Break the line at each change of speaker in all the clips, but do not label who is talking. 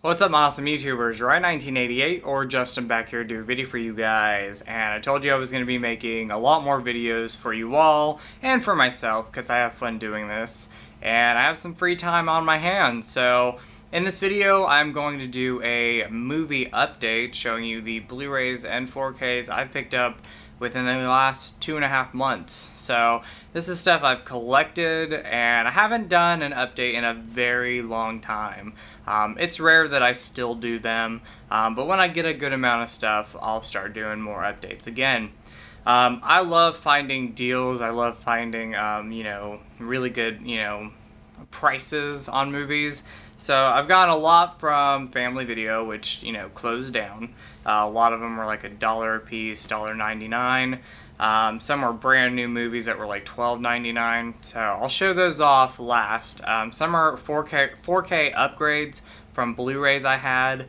What's up, awesome YouTubers? Right1988 or Justin back here to do a video for you guys, and I told you I was going to be making a lot more videos for you all and for myself because I have fun doing this and I have some free time on my hands. So in this video I'm going to do a movie update showing you the Blu-rays and 4Ks I've picked up within the last 2.5 months. So this is stuff I've collected and I haven't done an update in a very long time. It's rare that I still do them, but when I get a good amount of stuff, I'll start doing more updates again. I love finding deals. I love finding, really good, prices on movies. So I've gotten a lot from Family Video, which, closed down. A lot of them were like $1 a piece, $1.99. Some were brand new movies that were like $12.99. So I'll show those off last. Some are 4K upgrades from Blu-rays I had.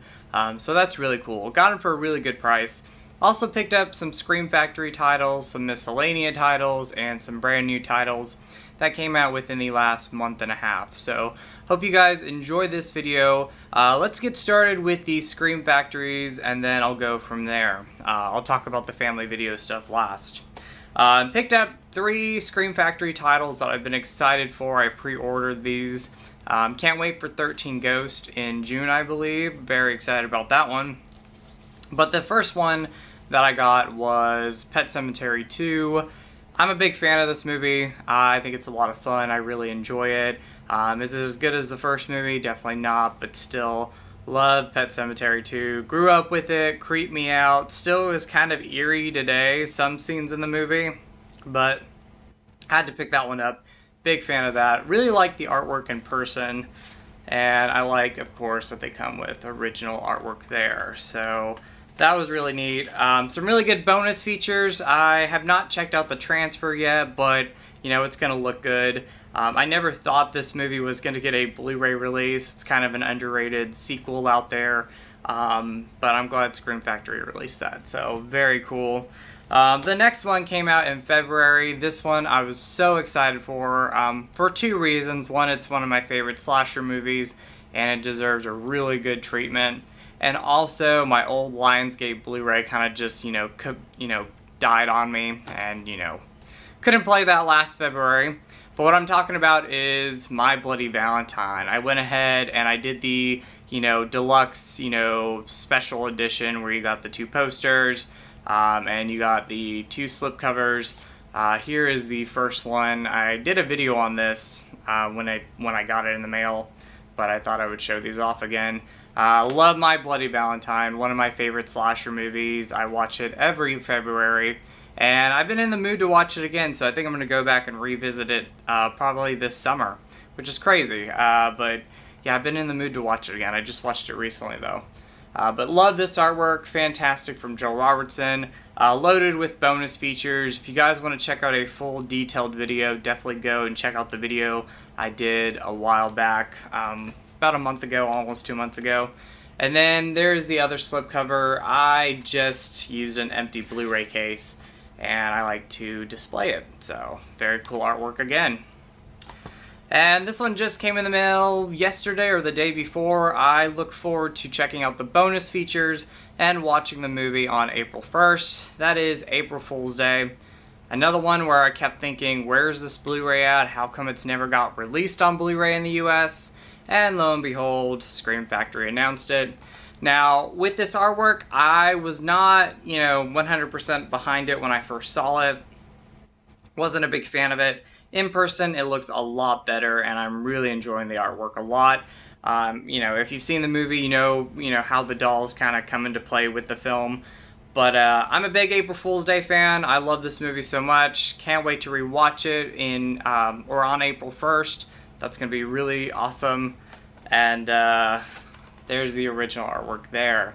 So that's really cool. Got them for a really good price. Also picked up some Scream Factory titles, some Miscellaneous titles, and some brand new titles that came out within the last month and a half. So hope you guys enjoy this video. Let's get started with the Scream Factories and then I'll go from there. I'll talk about the Family Video stuff last. Picked up 3 Scream Factory titles that I've been excited for. I pre-ordered these. Can't wait for 13 Ghost in June, I believe. Very excited about that one. But the first one that I got was Pet Sematary 2. I'm a big fan of this movie. I think it's a lot of fun. I really enjoy it. Is it as good as the first movie? Definitely not, but still love Pet Sematary 2. Grew up with it, creeped me out. Still is kind of eerie today, some scenes in the movie, but had to pick that one up. Big fan of that. Really like the artwork in person, and I like, of course, that they come with original artwork there. So that was really neat. Some really good bonus features. I have not checked out the transfer yet, but it's gonna look good. I never thought this movie was gonna get a Blu-ray release. It's kind of an underrated sequel out there, but I'm glad Scream Factory released that, so very cool. The next one came out in February. This one I was so excited for 2 reasons. One, it's one of my favorite slasher movies, and it deserves a really good treatment. And also, my old Lionsgate Blu-ray kind of just, died on me, and, couldn't play that last February. But what I'm talking about is My Bloody Valentine. I went ahead and I did the, deluxe, special edition where you got the 2 posters, and you got the 2 slipcovers. Here is the first one. I did a video on this when I got it in the mail, but I thought I would show these off again. Love My Bloody Valentine, one of my favorite slasher movies. I watch it every February, and I've been in the mood to watch it again, so I think I'm going to go back and revisit it probably this summer, which is crazy. But yeah, I've been in the mood to watch it again. I just watched it recently, though. But love this artwork, fantastic from Joel Robertson, loaded with bonus features. If you guys want to check out a full detailed video, definitely go and check out the video I did a while back. About a month ago, almost 2 months ago. And then there's the other slipcover. I just used an empty Blu-ray case and I like to display it. So very cool artwork again. And this one just came in the mail yesterday or the day before. I look forward to checking out the bonus features and watching the movie on April 1st. That is April Fool's Day. Another one where I kept thinking, where's this Blu-ray at? How come it's never got released on Blu-ray in the US? And lo and behold, Scream Factory announced it. Now, with this artwork, I was not, 100% behind it when I first saw it. Wasn't a big fan of it. In person, it looks a lot better, and I'm really enjoying the artwork a lot. If you've seen the movie, you know how the dolls kind of come into play with the film. But I'm a big April Fool's Day fan. I love this movie so much. Can't wait to rewatch it on April 1st. That's going to be really awesome. And there's the original artwork there.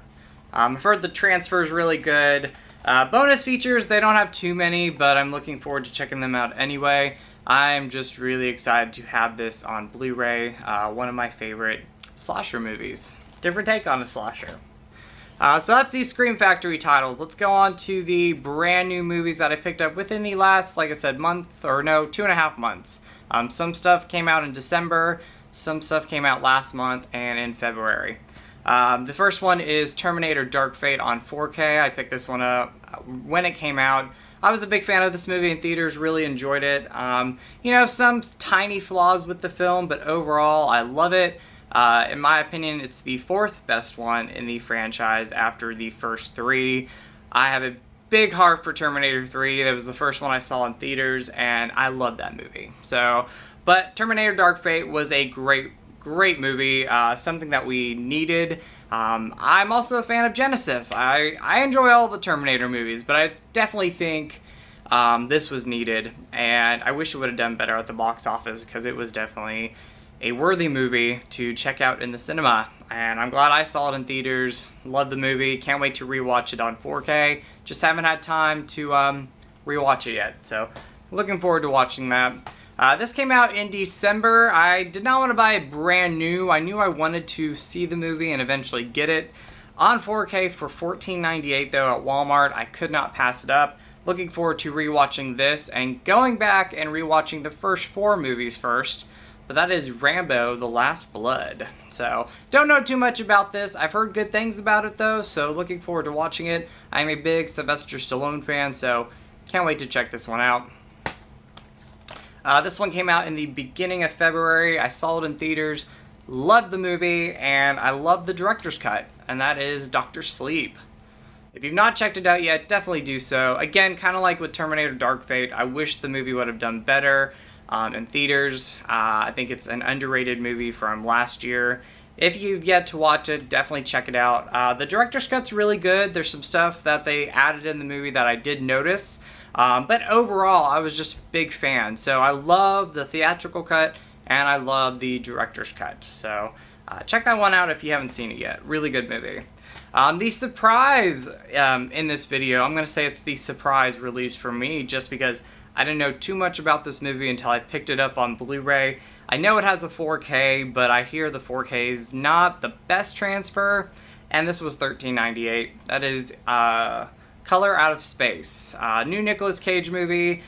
I've heard the transfer is really good. Bonus features, they don't have too many, but I'm looking forward to checking them out anyway. I'm just really excited to have this on Blu-ray. One of my favorite slasher movies. Different take on a slasher. So that's the Scream Factory titles. Let's go on to the brand new movies that I picked up within the last, like I said, 2.5 months. Some stuff came out in December, some stuff came out last month and in February. The first one is Terminator Dark Fate on 4K. I picked this one up when it came out. I was a big fan of this movie in theaters, really enjoyed it. Some tiny flaws with the film, but overall, I love it. In my opinion, it's the fourth best one in the franchise after the first three. I have a big heart for Terminator 3. That was the first one I saw in theaters, and I love that movie. But Terminator Dark Fate was a great movie, something that we needed. I'm also a fan of Genesis. I enjoy all the Terminator movies, but I definitely think this was needed, and I wish it would have done better at the box office, because it was definitely a worthy movie to check out in the cinema, and I'm glad I saw it in theaters. Love the movie, can't wait to rewatch it on 4K. Just haven't had time to rewatch it yet, so looking forward to watching that. This came out in December. I did not want to buy it brand new. I knew I wanted to see the movie and eventually get it on 4K for $14.98 though at Walmart. I could not pass it up. Looking forward to rewatching this and going back and rewatching the first 4 movies first. But that is Rambo: The Last Blood. So, don't know too much about this. I've heard good things about it though, so looking forward to watching it. I'm a big Sylvester Stallone fan, so can't wait to check this one out. This one came out in the beginning of February. I saw it in theaters, loved the movie, and I love the director's cut, and that is Dr. Sleep. If you've not checked it out yet, definitely do so. Again, kind of like with Terminator Dark Fate, I wish the movie would have done better in theaters. I think it's an underrated movie from last year. If you've yet to watch it, definitely check it out. The director's cut's really good. There's some stuff that they added in the movie that I did notice. But overall, I was just a big fan. So I love the theatrical cut, and I love the director's cut. So check that one out if you haven't seen it yet. Really good movie. The surprise in this video, I'm going to say it's the surprise release for me, just because I didn't know too much about this movie until I picked it up on Blu-ray. I know it has a 4K, but I hear the 4K is not the best transfer, and this was $13.98. That is Color Out of Space, new Nicolas Cage movie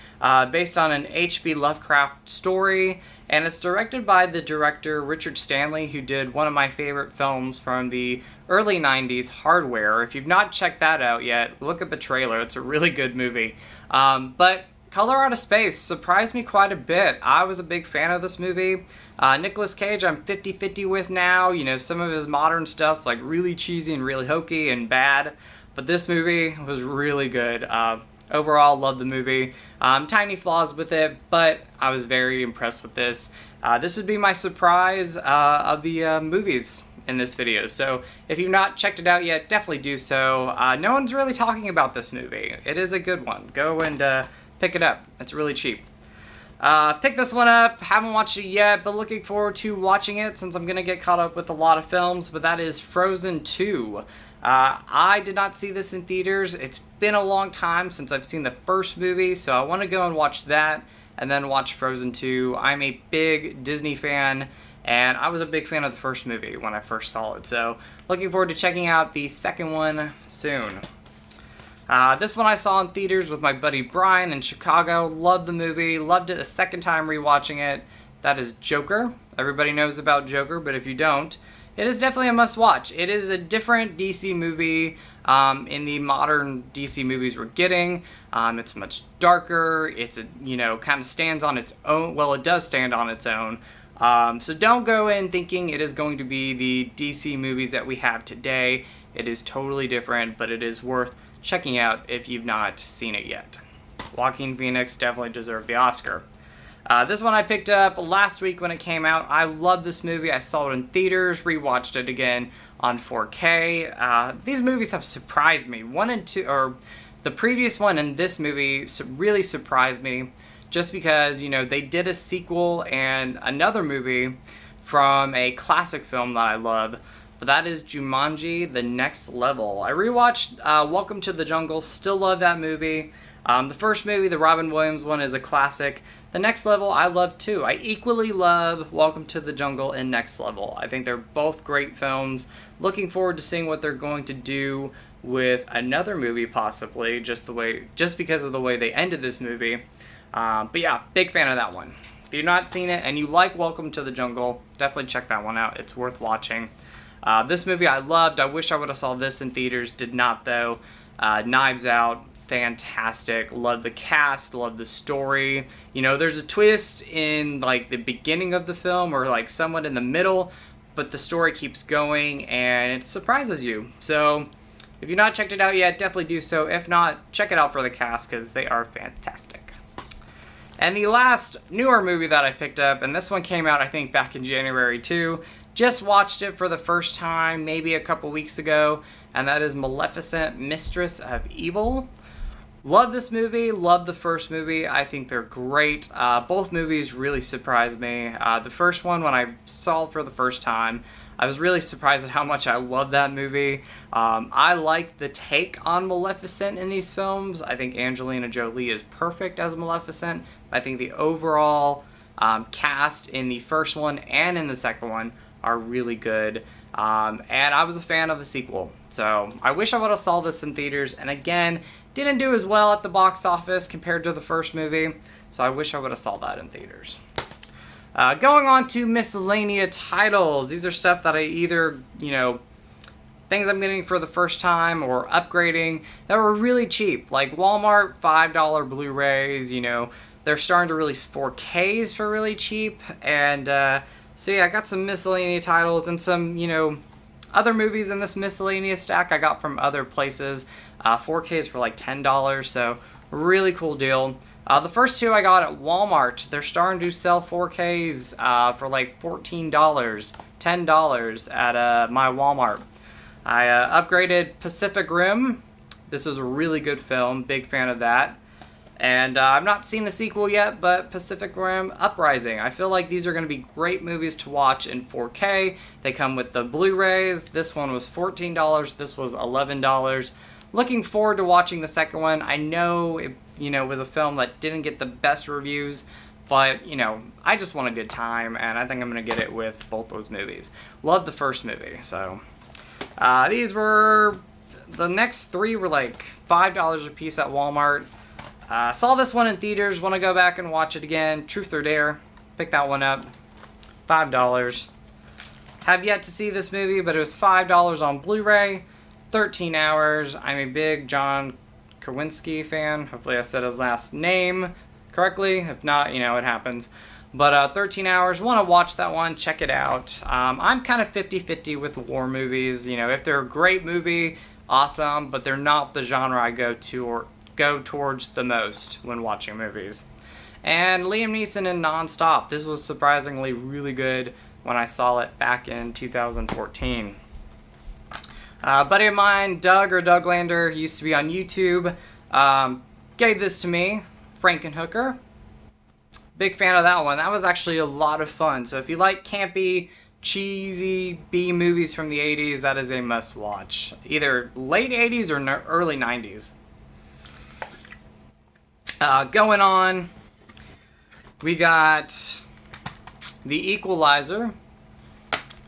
based on an H.P. Lovecraft story, and it's directed by the director Richard Stanley, who did one of my favorite films from the early 90s, Hardware. If you've not checked that out yet, look at the trailer. It's a really good movie. But Color Out of Space surprised me quite a bit. I was a big fan of this movie. Nicolas Cage, I'm 50-50 with now. You know, some of his modern stuff's like really cheesy and really hokey and bad. But this movie was really good. Overall, loved the movie. Tiny flaws with it, but I was very impressed with this. This would be my surprise of the movies in this video. So if you've not checked it out yet, definitely do so. No one's really talking about this movie. It is a good one. Go and pick it up. It's really cheap. Pick this one up. Haven't watched it yet, but looking forward to watching it since I'm going to get caught up with a lot of films, but that is Frozen 2. I did not see this in theaters. It's been a long time since I've seen the first movie, so I want to go and watch that and then watch Frozen 2. I'm a big Disney fan, and I was a big fan of the first movie when I first saw it, so looking forward to checking out the second one soon. This one I saw in theaters with my buddy Brian in Chicago. Loved the movie, loved it a second time rewatching it. That is Joker. Everybody knows about Joker, but if you don't, it is definitely a must-watch. It is a different DC movie in the modern DC movies we're getting. It's much darker. It's kind of stands on its own. Well, it does stand on its own. So don't go in thinking it is going to be the DC movies that we have today. It is totally different, but it is worth checking out if you've not seen it yet. Joaquin Phoenix definitely deserved the Oscar. This one I picked up last week when it came out. I love this movie. I saw it in theaters, rewatched it again on 4K. These movies have surprised me. 1 and 2, or the previous one and this movie really surprised me, just because, they did a sequel and another movie from a classic film that I love, but that is Jumanji: The Next Level. I rewatched Welcome to the Jungle, still love that movie. The first movie, the Robin Williams one, is a classic. The Next Level I love too. I equally love Welcome to the Jungle and Next Level. I think they're both great films. Looking forward to seeing what they're going to do with another movie possibly, just because of the way they ended this movie. But yeah, big fan of that one. If you've not seen it and you like Welcome to the Jungle, definitely check that one out. It's worth watching. This movie I loved. I wish I would have saw this in theaters. Did not though. Knives Out, fantastic. Love the cast. Love the story. You know, there's a twist in like the beginning of the film or like somewhat in the middle, but the story keeps going and it surprises you. So if you've not checked it out yet, definitely do so. If not, check it out for the cast because they are fantastic. And the last newer movie that I picked up, and this one came out I think back in January too. Just watched it for the first time maybe a couple weeks ago, and that is Maleficent, Mistress of Evil. Love this movie, love the first movie. I think they're great. Both movies really surprised me. The first one, when I saw it for the first time, I was really surprised at how much I loved that movie. I like the take on Maleficent in these films. I think Angelina Jolie is perfect as Maleficent. I think the overall cast in the first one and in the second one are really good. And I was a fan of the sequel. So I wish I would have saw this in theaters. And again, didn't do as well at the box office compared to the first movie. So I wish I would have saw that in theaters. Going on to miscellaneous titles. These are stuff that I either, things I'm getting for the first time or upgrading that were really cheap. Like Walmart, $5 Blu-rays, they're starting to release 4Ks for really cheap. And so yeah, I got some miscellaneous titles and some, other movies in this miscellaneous stack I got from other places. 4Ks for like $10, so really cool deal. The first two I got at Walmart. They're starting to sell 4Ks for like $14, $10 at my Walmart. I upgraded Pacific Rim. This is a really good film, big fan of that. And I've not seen the sequel yet, but Pacific Rim Uprising. I feel like these are going to be great movies to watch in 4K. They come with the Blu-rays. This one was $14. This was $11. Looking forward to watching the second one. I know it, was a film that didn't get the best reviews, but, I just want a good time, and I think I'm going to get it with both those movies. Love the first movie, so. These were, the next three were like $5 a piece at Walmart. Saw this one in theaters, want to go back and watch it again. Truth or Dare, pick that one up, $5. Have yet to see this movie, but it was $5 on Blu-ray, 13 hours. I'm a big John Krasinski fan. Hopefully I said his last name correctly. If not, it happens. But 13 hours, want to watch that one, check it out. I'm kind of 50-50 with war movies. If they're a great movie, awesome, but they're not the genre I go towards the most when watching movies. And Liam Neeson in Non-Stop. This was surprisingly really good when I saw it back in 2014. Buddy of mine, Doug or Douglander, he used to be on YouTube, gave this to me, Frankenhooker. Big fan of that one. That was actually a lot of fun. So if you like campy, cheesy B movies from the 80s, that is a must watch. Either late 80s or early 90s. Going on, we got The Equalizer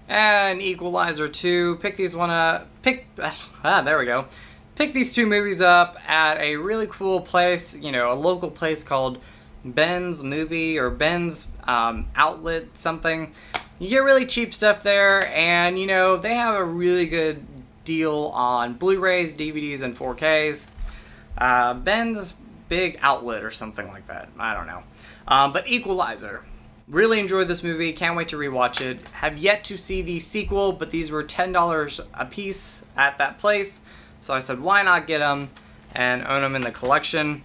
and Equalizer 2. Pick these one up. There we go. Pick these two movies up at a really cool place, a local place called Ben's Movie or Ben's Outlet something. You get really cheap stuff there, and they have a really good deal on Blu-rays, DVDs, and 4Ks. Ben's Big Outlet or something like that. I don't know. But Equalizer. Really enjoyed this movie. Can't wait to rewatch it. Have yet to see the sequel, but these were $10 a piece at that place. So I said, why not get them and own them in the collection.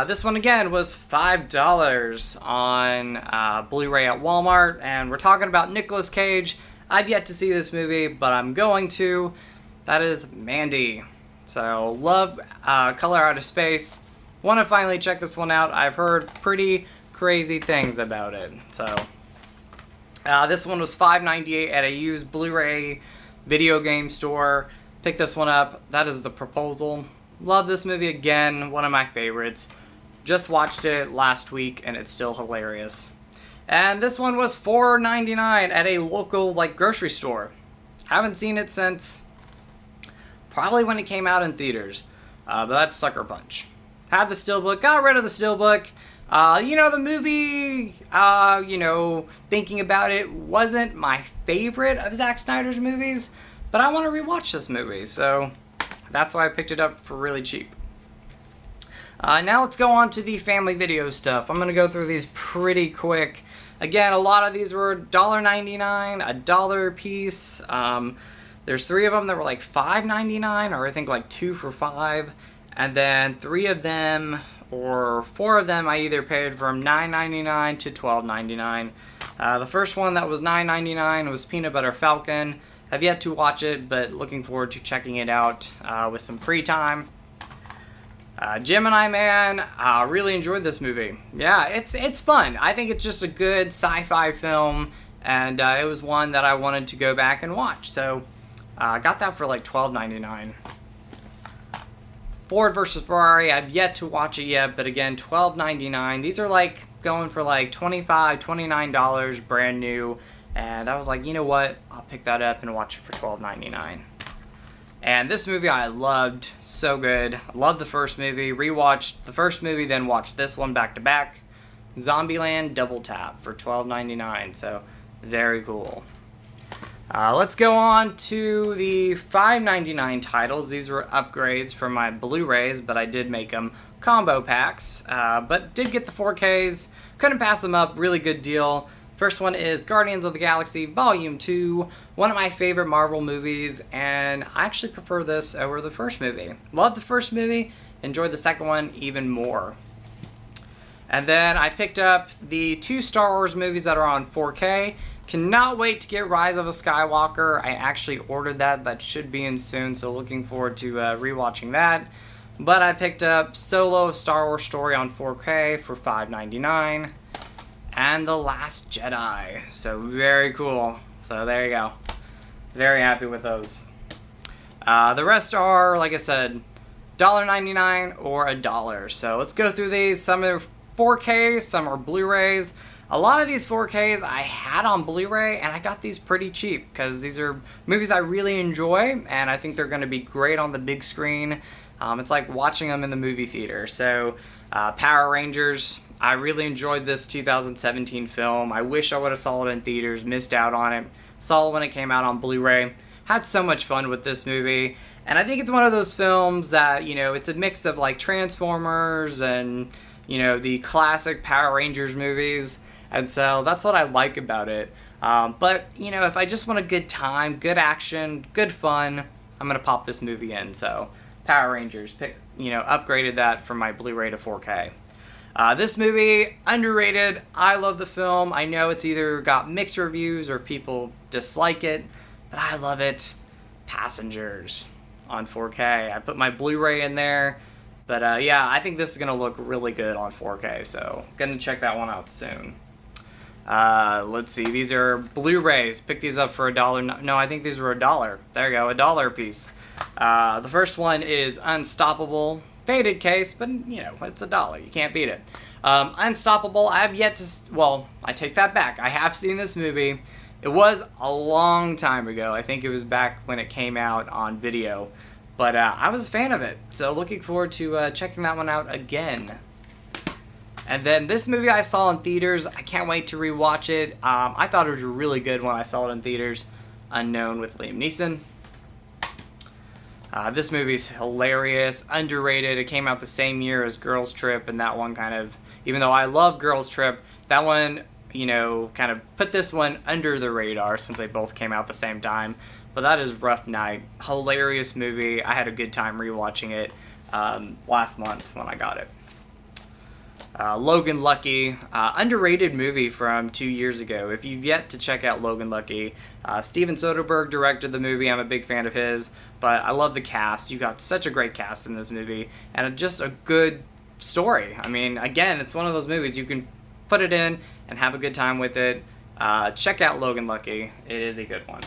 This one again was $5 on Blu-ray at Walmart. And we're talking about Nicolas Cage. I've yet to see this movie, but I'm going to. That is Mandy. So love Color Out of Space. Want to finally check this one out. I've heard pretty crazy things about it. So this one was $5.98 at a used Blu-ray video game store. Pick this one up. That is The Proposal. Love this movie again. One of my favorites. Just watched it last week and it's still hilarious. And this one was $4.99 at a local grocery store. Haven't seen it since probably when it came out in theaters. But that's Sucker Punch. Had the steelbook, got rid of the steelbook. The movie, thinking about it, wasn't my favorite of Zack Snyder's movies, but I want to rewatch this movie, so that's why I picked it up for really cheap. Now let's go on to the family video stuff. I'm going to go through these pretty quick. Again, a lot of these were $1.99, $1 a piece. There's 3 of them that were like $5.99, or I think like 2 for $5. And then 3 of them, or 4 of them, I either paid from $9.99 to $12.99. The first one that was $9.99 was Peanut Butter Falcon. Have yet to watch it, but looking forward to checking it out with some free time. Gemini Man, really enjoyed this movie. Yeah, it's fun. I think it's just a good sci-fi film, and it was one that I wanted to go back and watch. So I got that for like $12.99. Ford versus Ferrari, I've yet to watch it yet, but again, $12.99. These are like going for like $25, $29 brand new, and I was like, you know what? I'll pick that up and watch it for $12.99. And this movie I loved, so good. I loved the first movie, rewatched the first movie, then watched this one back to back. Zombieland Double Tap for $12.99, so very cool. Let's go on to the $5.99 titles. These were upgrades from my Blu-rays, but I did make them combo packs. But did get the 4Ks, couldn't pass them up, really good deal. First one is Guardians of the Galaxy Volume 2, one of my favorite Marvel movies, and I actually prefer this over the first movie. Loved the first movie, enjoyed the second one even more. And then I picked up the 2 Star Wars movies that are on 4K. Cannot wait to get Rise of a Skywalker. I actually ordered that. That should be in soon, so looking forward to rewatching that. But I picked up Solo, Star Wars Story on 4K for $5.99. And The Last Jedi. So very cool. So there you go. Very happy with those. The rest are, like I said, $1.99 or $1. So let's go through these. Some are 4Ks, some are Blu-rays. A lot of these 4Ks I had on Blu-ray, and I got these pretty cheap because these are movies I really enjoy, and I think they're going to be great on the big screen. It's like watching them in the movie theater. So Power Rangers, I really enjoyed this 2017 film. I wish I would have saw it in theaters, missed out on it. Saw it when it came out on Blu-ray. Had so much fun with this movie. And I think it's one of those films that, it's a mix of like Transformers and, the classic Power Rangers movies. And so that's what I like about it. But, if I just want a good time, good action, good fun, I'm going to pop this movie in. So Power Rangers, upgraded that from my Blu-ray to 4K. This movie, underrated. I love the film. I know it's either got mixed reviews or people dislike it, but I love it. Passengers on 4K. I put my Blu-ray in there, but yeah, I think this is going to look really good on 4K, so going to check that one out soon. Let's see, these are Blu-rays. Pick these up for $1. No, I think these were $1. There you go, $1 a piece. The first one is Unstoppable. Faded case, but it's $1. You can't beat it. Unstoppable, I have yet to, well, I take that back. I have seen this movie. It was a long time ago. I think it was back when it came out on video. But I was a fan of it. So looking forward to checking that one out again. And then this movie I saw in theaters. I can't wait to rewatch it. I thought it was really good when I saw it in theaters. Unknown with Liam Neeson. This movie's hilarious, underrated. It came out the same year as Girls Trip, and that one kind of, even though I love Girls Trip, that one, kind of put this one under the radar since they both came out the same time. But that is Rough Night. Hilarious movie. I had a good time rewatching it last month when I got it. Logan Lucky, underrated movie from 2 years ago. If you've yet to check out Logan Lucky, Steven Soderbergh directed the movie. I'm a big fan of his, but I love the cast. You got such a great cast in this movie, and just a good story. I mean, again, it's one of those movies you can put it in and have a good time with it. Check out Logan Lucky. It is a good one.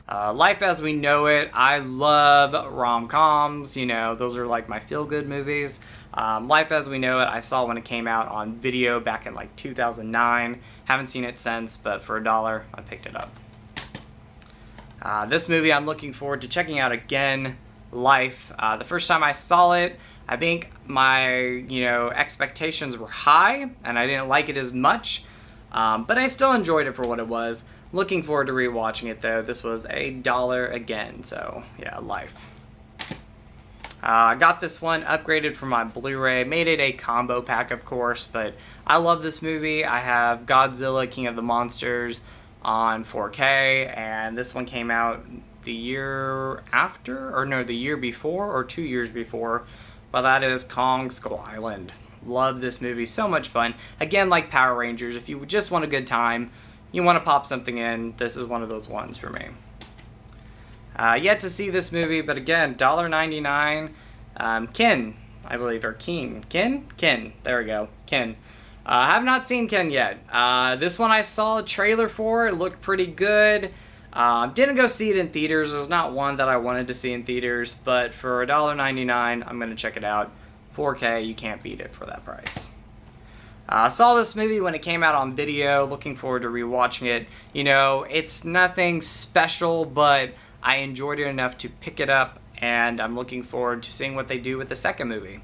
Life as We Know It. I love rom-coms. Those are like my feel-good movies. Life as We Know It, I saw when it came out on video back in like 2009. Haven't seen it since, but for $1, I picked it up. This movie I'm looking forward to checking out again. Life. The first time I saw it, I think my, expectations were high, and I didn't like it as much, but I still enjoyed it for what it was. Looking forward to rewatching it, though. This was $1 again, so yeah, Life. I got this one upgraded for my Blu-ray, made it a combo pack, of course, but I love this movie. I have Godzilla, King of the Monsters on 4K, and this one came out the year after, or no, the year before, or 2 years before, but that is Kong Skull Island. Love this movie, so much fun. Again, like Power Rangers, if you just want a good time, you want to pop something in, this is one of those ones for me. Yet to see this movie, but again, $1.99. Ken, I believe, or King. Ken, there we go, Ken. I have not seen Ken yet. This one I saw a trailer for, it looked pretty good. Didn't go see it in theaters, it was not one that I wanted to see in theaters, but for $1.99, I'm going to check it out. 4K, you can't beat it for that price. Saw this movie when it came out on video, looking forward to rewatching it. It's nothing special, but I enjoyed it enough to pick it up, and I'm looking forward to seeing what they do with the second movie.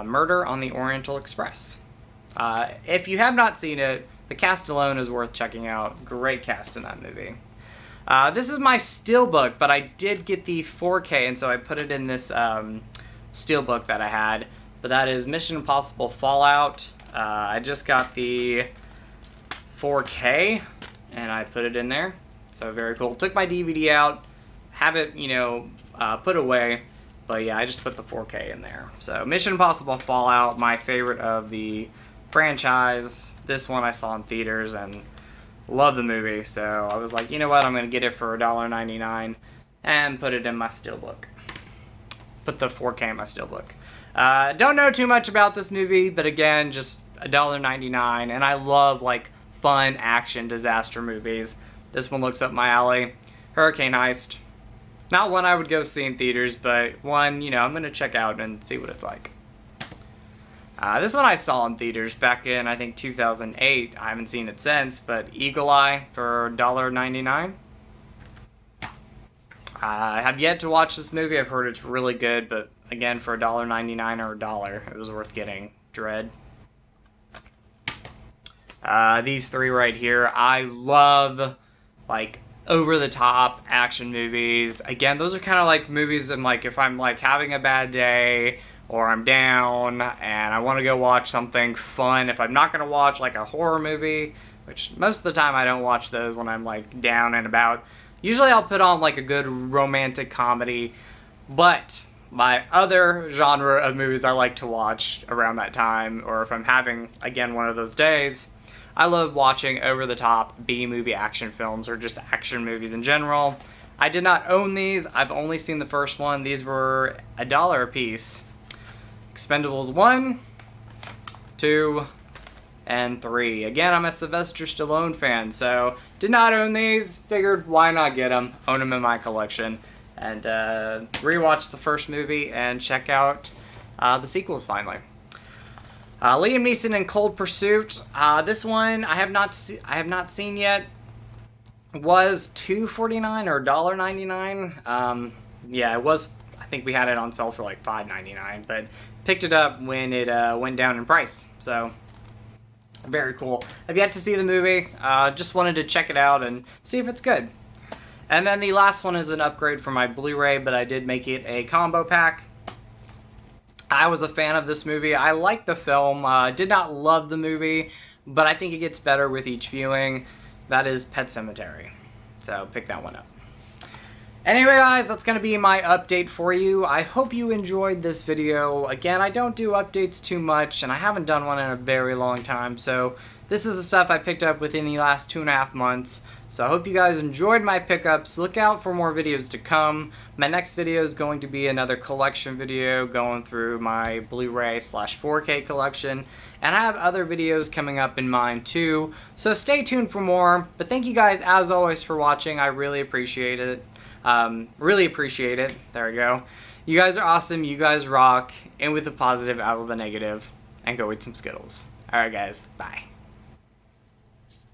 Murder on the Oriental Express. If you have not seen it, the cast alone is worth checking out. Great cast in that movie. This is my steelbook, but I did get the 4K, and so I put it in this steelbook that I had. But that is Mission Impossible Fallout. I just got the 4K, and I put it in there. So very cool. Took my DVD out, have it, put away. But yeah, I just put the 4K in there. So Mission Impossible Fallout, my favorite of the franchise. This one I saw in theaters and love the movie. So I was like, you know what, I'm going to get it for $1.99 and put it in my steelbook. Put the 4K in my steelbook. Don't know too much about this movie, but again, just $1.99. And I love like fun action disaster movies. This one looks up my alley. Hurricane Heist. Not one I would go see in theaters, but one, I'm going to check out and see what it's like. This one I saw in theaters back in, I think, 2008. I haven't seen it since, but Eagle Eye for $1.99. I have yet to watch this movie. I've heard it's really good, but again, for $1.99 or $1, it was worth getting. Dread. These three right here, I love, like, over-the-top action movies. Again, those are kind of like movies I'm like, if I'm like having a bad day or I'm down and I want to go watch something fun, if I'm not going to watch like a horror movie, which most of the time I don't watch those when I'm like down and about. Usually I'll put on like a good romantic comedy, but my other genre of movies I like to watch around that time, or if I'm having, again, one of those days, I love watching over-the-top B-movie action films, or just action movies in general. I did not own these. I've only seen the first one. These were $1 a piece. Expendables 1, 2, and 3. Again, I'm a Sylvester Stallone fan, so did not own these. Figured, why not get them? Own them in my collection. And rewatch the first movie and check out the sequels finally. Liam Neeson in Cold Pursuit. This one I have not seen yet. Was $2.49 or $1.99. Yeah, it was. I think we had it on sale for like $5.99, but picked it up when it went down in price. So very cool. I've yet to see the movie. Just wanted to check it out and see if it's good. And then the last one is an upgrade for my Blu-ray, but I did make it a combo pack. I was a fan of this movie. I liked the film. Did not love the movie, but I think it gets better with each viewing. That is Pet Sematary. So pick that one up. Anyway, guys, that's going to be my update for you. I hope you enjoyed this video. Again, I don't do updates too much, and I haven't done one in a very long time. So this is the stuff I picked up within the last 2.5 months. So I hope you guys enjoyed my pickups. Look out for more videos to come. My next video is going to be another collection video going through my Blu-ray / 4K collection. And I have other videos coming up in mind too. So stay tuned for more. But thank you guys as always for watching. I really appreciate it. Really appreciate it. There we go. You guys are awesome. You guys rock. And with the positive out of the negative. And go eat some Skittles. Alright guys. Bye.